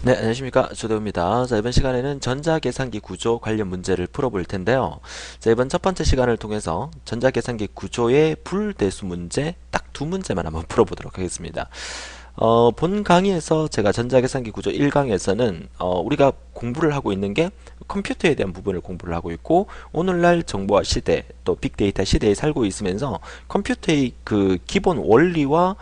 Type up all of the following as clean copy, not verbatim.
네, 안녕하십니까. 조대호입니다. 자, 이번 시간에는 전자계산기 구조 관련 문제를 풀어볼 텐데요. 자, 이번 첫 번째 시간을 통해서 전자계산기 구조의 불대수 문제 딱 두 문제만 한번 풀어보도록 하겠습니다. 본 강의에서 제가 전자계산기 구조 1강에서는 우리가 공부를 하고 있는 게 컴퓨터에 대한 부분을 공부를 하고 있고, 오늘날 정보화 시대 또 빅데이터 시대에 살고 있으면서 컴퓨터의 그 기본 원리와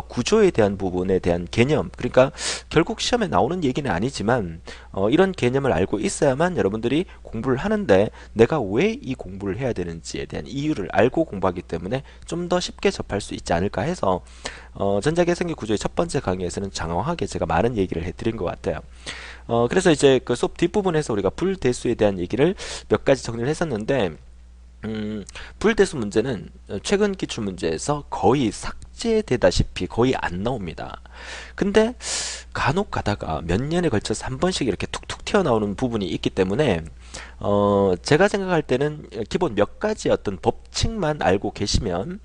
구조에 대한 부분에 대한 개념, 그러니까 결국 시험에 나오는 얘기는 아니지만 이런 개념을 알고 있어야만 여러분들이 공부를 하는데 내가 왜 이 공부를 해야 되는지에 대한 이유를 알고 공부하기 때문에 좀 더 쉽게 접할 수 있지 않을까 해서 전자계산기 구조의 첫 번째 강의에서는 장황하게 제가 많은 얘기를 해드린 것 같아요. 그래서 이제 그 수업 뒷부분에서 우리가 불대수에 대한 얘기를 몇 가지 정리를 했었는데, 불대수 문제는 최근 기출 문제에서 거의 삭제되다시피 거의 안 나옵니다. 근데 간혹 가다가 몇 년에 걸쳐서 한 번씩 이렇게 툭툭 튀어나오는 부분이 있기 때문에 제가 생각할 때는 기본 몇 가지 어떤 법칙만 알고 계시면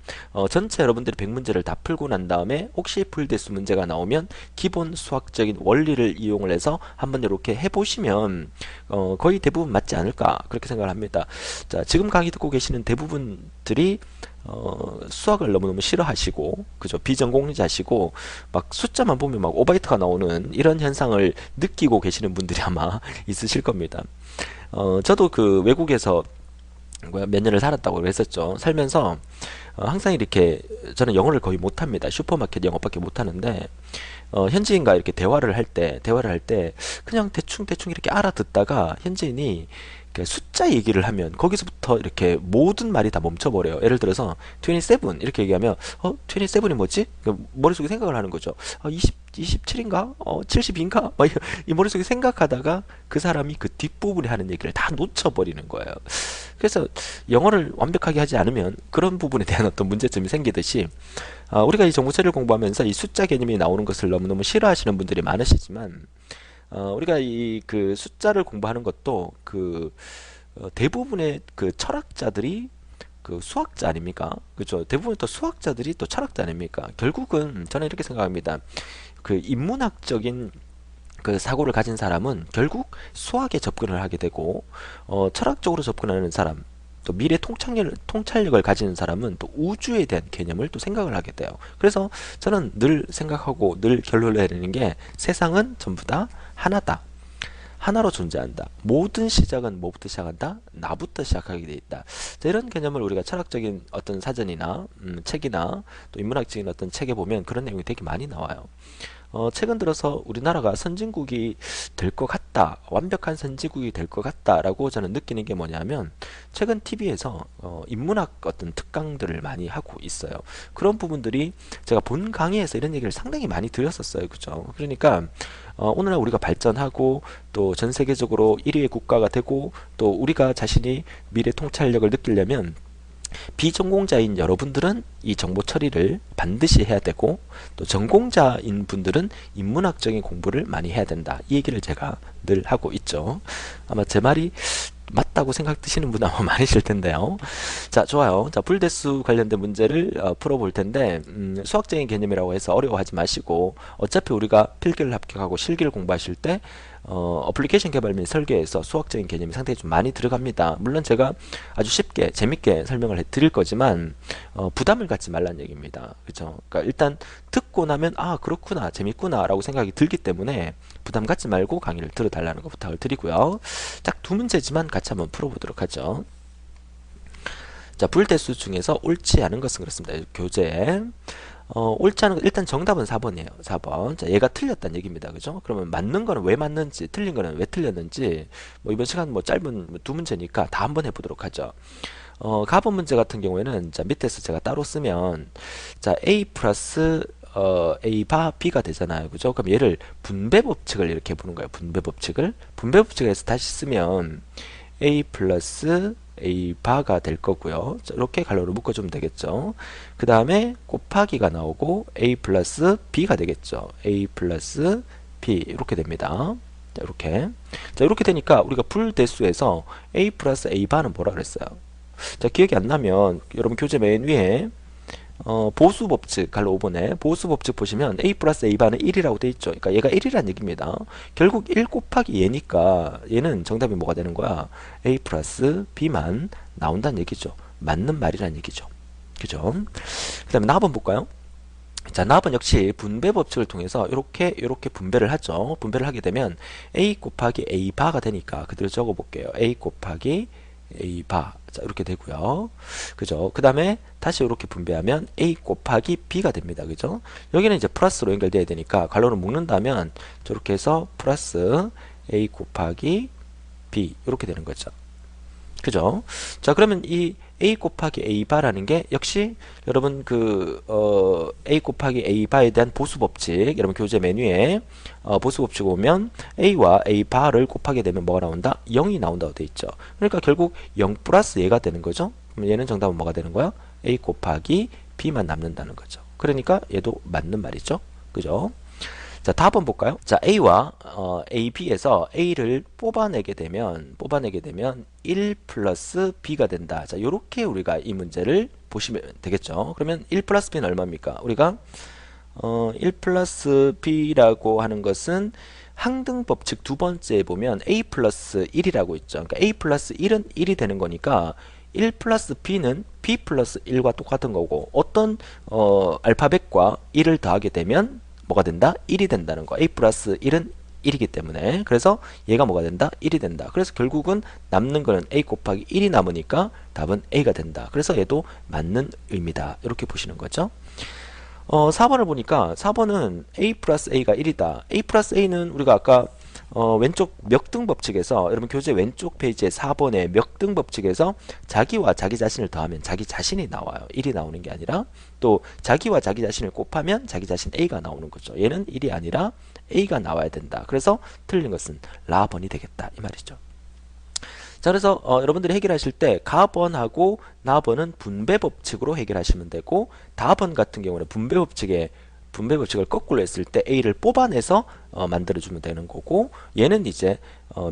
전체 여러분들이 100문제를 다 풀고 난 다음에 혹시 불대수 문제가 나오면 기본 수학적인 원리를 이용을 해서 한번 이렇게 해보시면 거의 대부분 맞지 않을까 그렇게 생각을 합니다. 자, 지금 강의 듣고 계시는 대부분들이 수학을 너무너무 싫어하시고, 그죠? 비전공자시고, 막 숫자만 보면 막 오바이트가 나오는 이런 현상을 느끼고 계시는 분들이 아마 있으실 겁니다. 저도 그 외국에서 몇 년을 살았다고 했었죠. 살면서 항상 이렇게 저는 영어를 거의 못합니다. 슈퍼마켓 영어밖에 못하는데 현지인과 이렇게 대화를 할 때 그냥 대충 이렇게 알아듣다가 현지인이 이렇게 숫자 얘기를 하면 거기서부터 이렇게 모든 말이 다 멈춰버려요. 예를 들어서 27 이렇게 얘기하면 27이 뭐지? 머릿속에 생각을 하는 거죠. 27인가? 70인가? 막 이 머릿속에 생각하다가 그 사람이 그 뒷부분에 하는 얘기를 다 놓쳐버리는 거예요. 그래서 영어를 완벽하게 하지 않으면 그런 부분에 대한 어떤 문제점이 생기듯이 우리가 이 정보처리를 공부하면서 이 숫자 개념이 나오는 것을 너무너무 싫어하시는 분들이 많으시지만 우리가 이 그 숫자를 공부하는 것도 그 대부분의 그 철학자들이 그 수학자 아닙니까? 그죠? 대부분 또 수학자들이 또 철학자 아닙니까? 결국은 저는 이렇게 생각합니다. 그 인문학적인 그 사고를 가진 사람은 결국 수학에 접근을 하게 되고 철학적으로 접근하는 사람 또 미래 통찰력을 가지는 사람은 또 우주에 대한 개념을 또 생각을 하게 돼요. 그래서 저는 늘 생각하고 늘 결론을 내리는 게 세상은 전부 다 하나다. 하나로 존재한다. 모든 시작은 뭐부터 시작한다? 나부터 시작하게 돼 있다. 자, 이런 개념을 우리가 철학적인 어떤 사전이나 책이나 또 인문학적인 어떤 책에 보면 그런 내용이 되게 많이 나와요. 최근 들어서 우리나라가 선진국이 될 것 같다, 완벽한 선진국이 될 것 같다라고 저는 느끼는 게 뭐냐면, 최근 TV에서 인문학 어떤 특강들을 많이 하고 있어요. 그런 부분들이 제가 본 강의에서 이런 얘기를 상당히 많이 드렸었어요. 그죠? 그러니까 오늘날 우리가 발전하고 또 전 세계적으로 1위의 국가가 되고 또 우리가 자신이 미래 통찰력을 느끼려면 비전공자인 여러분들은 이 정보 처리를 반드시 해야 되고 또 전공자인 분들은 인문학적인 공부를 많이 해야 된다. 이 얘기를 제가 늘 하고 있죠. 아마 제 말이 맞다고 생각드시는 분 아마 많으실 텐데요. 자, 좋아요. 자, 불대수 관련된 문제를 풀어볼 텐데 수학적인 개념이라고 해서 어려워하지 마시고 어차피 우리가 필기를 합격하고 실기를 공부하실 때 어플리케이션 개발 및 설계에서 수학적인 개념이 상당히 좀 많이 들어갑니다. 물론 제가 아주 쉽게 재밌게 설명을 드릴 거지만 부담을 갖지 말라는 얘기입니다. 그렇죠? 그러니까 일단 듣고 나면 아 그렇구나 재밌구나 라고 생각이 들기 때문에 부담 갖지 말고 강의를 들어달라는 거 부탁을 드리고요. 딱 두 문제지만 같이 한번 풀어보도록 하죠. 자, 불대수 중에서 옳지 않은 것은 그렇습니다. 교재. 옳지 않은 거, 일단 정답은 4번이에요. 4번. 자, 얘가 틀렸다는 얘기입니다. 그죠? 그러면 맞는 거는 왜 맞는지, 틀린 거는 왜 틀렸는지, 뭐 이번 시간 뭐 짧은 두 문제니까 다 한번 해보도록 하죠. 가본 문제 같은 경우에는, 자, 밑에서 제가 따로 쓰면, 자, A 플러스, A 바 B가 되잖아요. 그죠? 그럼 얘를 분배 법칙을 이렇게 보는 거예요. 분배 법칙을. 분배 법칙을 해서 다시 쓰면, A 플러스 A 바가 될 거고요. 자, 이렇게 갈로로 묶어주면 되겠죠. 그 다음에 곱하기가 나오고 A 플러스 B가 되겠죠. A 플러스 B 이렇게 됩니다. 자, 이렇게. 자, 이렇게 되니까 우리가 불대수에서 A 플러스 A 바는 뭐라 그랬어요? 자, 기억이 안 나면 여러분 교재 맨 위에 보수 법칙 갈로 5번에 보수 법칙 보시면 a 플러스 a 바는 1이라고 돼 있죠. 그러니까 얘가 1이란 얘기입니다. 결국 1 곱하기 얘니까 얘는 정답이 뭐가 되는 거야? a 플러스 b만 나온다는 얘기죠. 맞는 말이란 얘기죠. 그죠? 그 다음에 나 한번 볼까요? 자, 나번 역시 분배 법칙을 통해서 이렇게 분배를 하죠. 분배를 하게 되면 a 곱하기 a 바가 되니까 그대로 적어 볼게요. a 곱하기 a 바. 자, 이렇게 되고요. 그죠? 그 다음에 다시 이렇게 분배하면 a 곱하기 b가 됩니다. 그죠? 여기는 이제 플러스로 연결돼야 되니까 갈로를 묶는다면 저렇게 해서 플러스 a 곱하기 b 이렇게 되는 거죠. 그죠? 자, 그러면 이 a 곱하기 a 바라는 게 역시 여러분 a 곱하기 a 바에 대한 보수 법칙 여러분 교재 메뉴에 보수 법칙 오면 a와 a 바를 곱하게 되면 뭐가 나온다? 0이 나온다고 돼 있죠. 그러니까 결국 0 플러스 얘가 되는 거죠. 그럼 얘는 정답은 뭐가 되는 거야? a 곱하기 b만 남는다는 거죠. 그러니까 얘도 맞는 말이죠. 그죠? 자, 답은 볼까요? 자, A와 A, B에서 A를 뽑아내게 되면 1 플러스 B가 된다. 자, 요렇게 우리가 이 문제를 보시면 되겠죠. 그러면 1 플러스 B는 얼마입니까? 우리가 1 플러스 B라고 하는 것은 항등 법칙 두 번째에 보면 A 플러스 1이라고 있죠. 그러니까 A 플러스 1은 1이 되는 거니까 1 플러스 B는 B 플러스 1과 똑같은 거고 어떤 알파벳과 1을 더하게 되면 뭐가 된다? 1이 된다는 거. a 플러스 1은 1이기 때문에 그래서 얘가 뭐가 된다? 1이 된다. 그래서 결국은 남는 거는 a 곱하기 1이 남으니까 답은 a가 된다. 그래서 얘도 맞는 의미다. 이렇게 보시는 거죠. 4번을 보니까 4번은 a 플러스 a가 1이다. a 플러스 a는 우리가 아까 왼쪽 멱등 법칙에서 여러분 교재 왼쪽 페이지에 4번의 멱등 법칙에서 자기와 자기 자신을 더하면 자기 자신이 나와요. 1이 나오는 게 아니라 또 자기와 자기 자신을 곱하면 자기 자신 A가 나오는 거죠. 얘는 1이 아니라 A가 나와야 된다. 그래서 틀린 것은 라번이 되겠다. 이 말이죠. 자, 그래서 여러분들이 해결하실 때 가번하고 나번은 분배 법칙으로 해결하시면 되고 다번 같은 경우는 분배 법칙을 거꾸로 했을 때 A를 뽑아내서 만들어주면 되는 거고 얘는 이제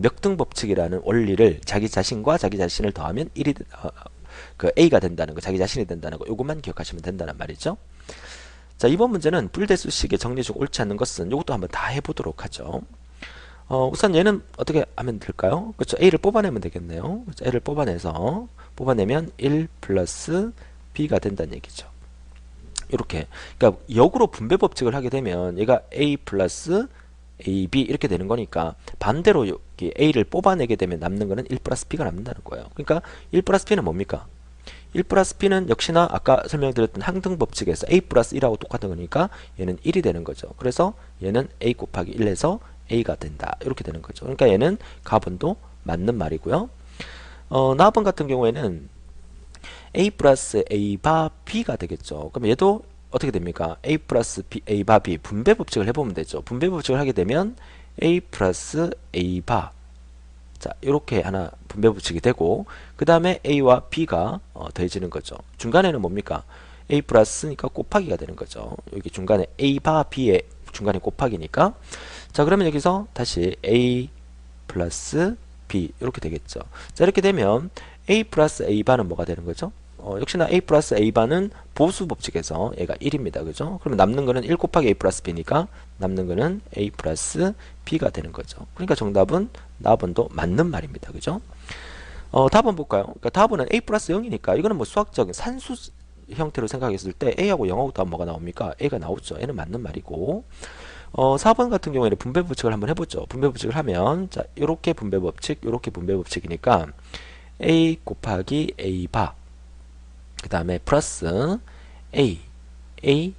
멱등 법칙이라는 원리를 자기 자신과 자기 자신을 더하면 1이 A가 된다는 거, 자기 자신이 된다는 거 요것만 기억하시면 된다는 말이죠. 자, 이번 문제는 불대수식의 정리 중 옳지 않는 것은 요것도 한번 다 해보도록 하죠. 우선 얘는 어떻게 하면 될까요? 그렇죠. A를 뽑아내면 되겠네요. 그렇죠? A를 뽑아내면 1 플러스 B가 된다는 얘기죠. 이렇게 그러니까 역으로 분배 법칙을 하게 되면 얘가 A 플러스 AB 이렇게 되는 거니까 반대로 여기 A를 뽑아내게 되면 남는 거는 1 플러스 B가 남는다는 거예요. 그러니까 1 플러스 B는 뭡니까? 1 플러스 B는 역시나 아까 설명드렸던 항등 법칙에서 A 플러스 1하고 똑같은 거니까 얘는 1이 되는 거죠. 그래서 얘는 A 곱하기 1에서 A가 된다. 이렇게 되는 거죠. 그러니까 얘는 가번도 맞는 말이고요. 나번 같은 경우에는 A 플러스 A 바 B가 되겠죠. 그럼 얘도 어떻게 됩니까? A 플러스 B, A 바 B 분배 법칙을 해보면 되죠. 분배 법칙을 하게 되면 A 플러스 A 바 자, 이렇게 하나 분배 법칙이 되고 그 다음에 A와 B가 더해지는 거죠. 중간에는 뭡니까? A 플러스니까 곱하기가 되는 거죠. 여기 중간에 A 바 B의 중간에 곱하기니까 자, 그러면 여기서 다시 A 플러스 B 이렇게 되겠죠. 자, 이렇게 되면 A 플러스 A 바는 뭐가 되는 거죠? 역시나 A 플러스 A 바는 보수 법칙에서 얘가 1입니다. 그죠? 그러면 남는 거는 1 곱하기 A 플러스 B니까 남는 거는 A 플러스 B가 되는 거죠. 그러니까 정답은 나번도 맞는 말입니다. 그죠? 답은 볼까요? 그러니까 답은 A 플러스 0이니까 이거는 뭐 수학적인 산수 형태로 생각했을 때 A하고 0하고 답은 뭐가 나옵니까? A가 나오죠. 얘는 맞는 말이고 4번 같은 경우에는 분배 법칙을 한번 해보죠. 분배 법칙을 하면 자, 요렇게 분배 법칙, 요렇게 분배 법칙이니까 A 곱하기 A 바 그 다음에 플러스 A, A,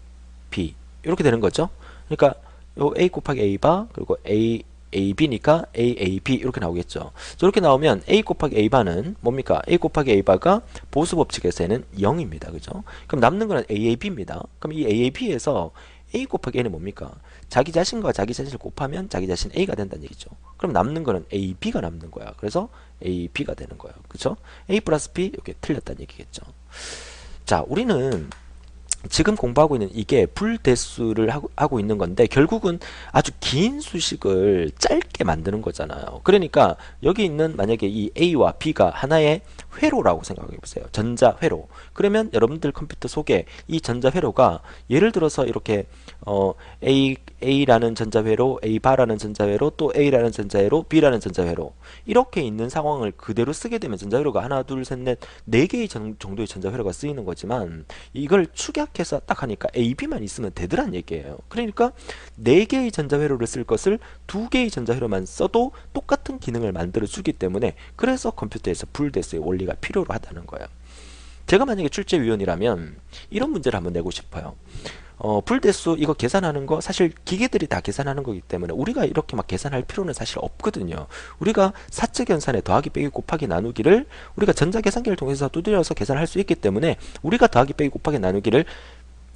B 이렇게 되는 거죠. 그러니까 요 A 곱하기 A 바 그리고 A, A, B니까 A, A, B 이렇게 나오겠죠. 이렇게 나오면 A 곱하기 A 바는 뭡니까? A 곱하기 A 바가 보수 법칙에서는 0입니다. 그죠? 그럼 남는 거는 A, A, B입니다. 그럼 이 A, A, B에서 A 곱하기 A는 뭡니까? 자기 자신과 자기 자신을 곱하면 자기 자신 A가 된다는 얘기죠. 그럼 남는 거는 A, B가 남는 거야. 그래서 A, B가 되는 거예요. 그쵸? A 플러스 B 이렇게 틀렸다는 얘기겠죠. 자, 우리는 지금 공부하고 있는 이게 불대수를 하고 있는 건데 결국은 아주 긴 수식을 짧게 만드는 거잖아요. 그러니까 여기 있는 만약에 이 A와 B가 하나의 회로라고 생각해 보세요. 전자회로. 그러면 여러분들 컴퓨터 속에 이 전자회로가 예를 들어서 이렇게 A라는 전자회로, A바라는 전자회로, 또 A라는 전자회로, B라는 전자회로 이렇게 있는 상황을 그대로 쓰게 되면 전자회로가 하나, 둘, 셋, 넷, 네 개의 정도의 전자회로가 쓰이는 거지만 이걸 축약해서 딱 하니까 A, B만 있으면 되더란 얘기예요. 그러니까 네 개의 전자회로를 쓸 것을 두 개의 전자회로만 써도 똑같은 기능을 만들어 주기 때문에 그래서 컴퓨터에서 불대수의 원리가 필요로 하다는 거예요. 제가 만약에 출제위원이라면 이런 문제를 한번 내고 싶어요. 불대수 이거 계산하는 거 사실 기계들이 다 계산하는 거기 때문에 우리가 이렇게 막 계산할 필요는 사실 없거든요. 우리가 사적 연산에 더하기 빼기 곱하기 나누기를 우리가 전자계산기를 통해서 두드려서 계산할 수 있기 때문에 우리가 더하기 빼기 곱하기 나누기를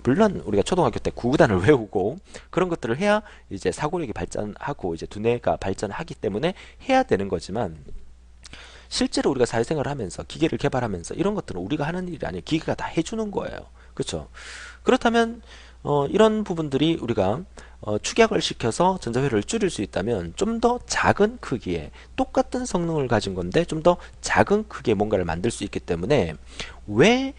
물론 우리가 초등학교 때 구구단을 외우고 그런 것들을 해야 이제 사고력이 발전하고 이제 두뇌가 발전하기 때문에 해야 되는 거지만 실제로 우리가 사회생활을 하면서 기계를 개발하면서 이런 것들은 우리가 하는 일이 아니에요. 기계가 다 해주는 거예요. 그렇죠? 그렇다면 이런 부분들이 우리가 축약을 시켜서 전자회로를 줄일 수 있다면 좀 더 작은 크기에 똑같은 성능을 가진 건데 좀 더 작은 크기의 뭔가를 만들 수 있기 때문에 왜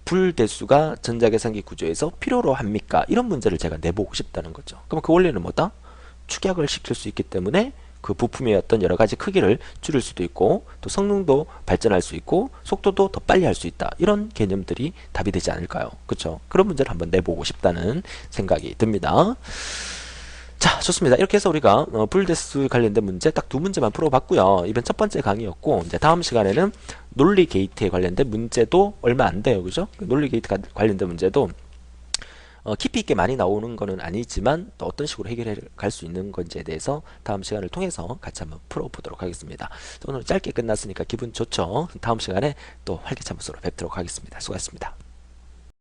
불대수가 전자계산기 구조에서 필요로 합니까? 이런 문제를 제가 내보고 싶다는 거죠. 그럼 그 원리는 뭐다? 축약을 시킬 수 있기 때문에 그 부품의 어떤 여러 가지 크기를 줄일 수도 있고 또 성능도 발전할 수 있고 속도도 더 빨리 할 수 있다. 이런 개념들이 답이 되지 않을까요? 그렇죠? 그런 문제를 한번 내보고 싶다는 생각이 듭니다. 자, 좋습니다. 이렇게 해서 우리가 불대수 관련된 문제 딱 두 문제만 풀어봤고요. 이번 첫 번째 강의였고 이제 다음 시간에는 논리 게이트에 관련된 문제도 얼마 안 돼요. 그죠? 논리 게이트 관련된 문제도 깊이 있게 많이 나오는 거는 아니지만 또 어떤 식으로 해결해 갈 수 있는 건지에 대해서 다음 시간을 통해서 같이 한번 풀어보도록 하겠습니다. 오늘 짧게 끝났으니까 기분 좋죠? 다음 시간에 또 활기찬 모습으로 뵙도록 하겠습니다. 수고하셨습니다.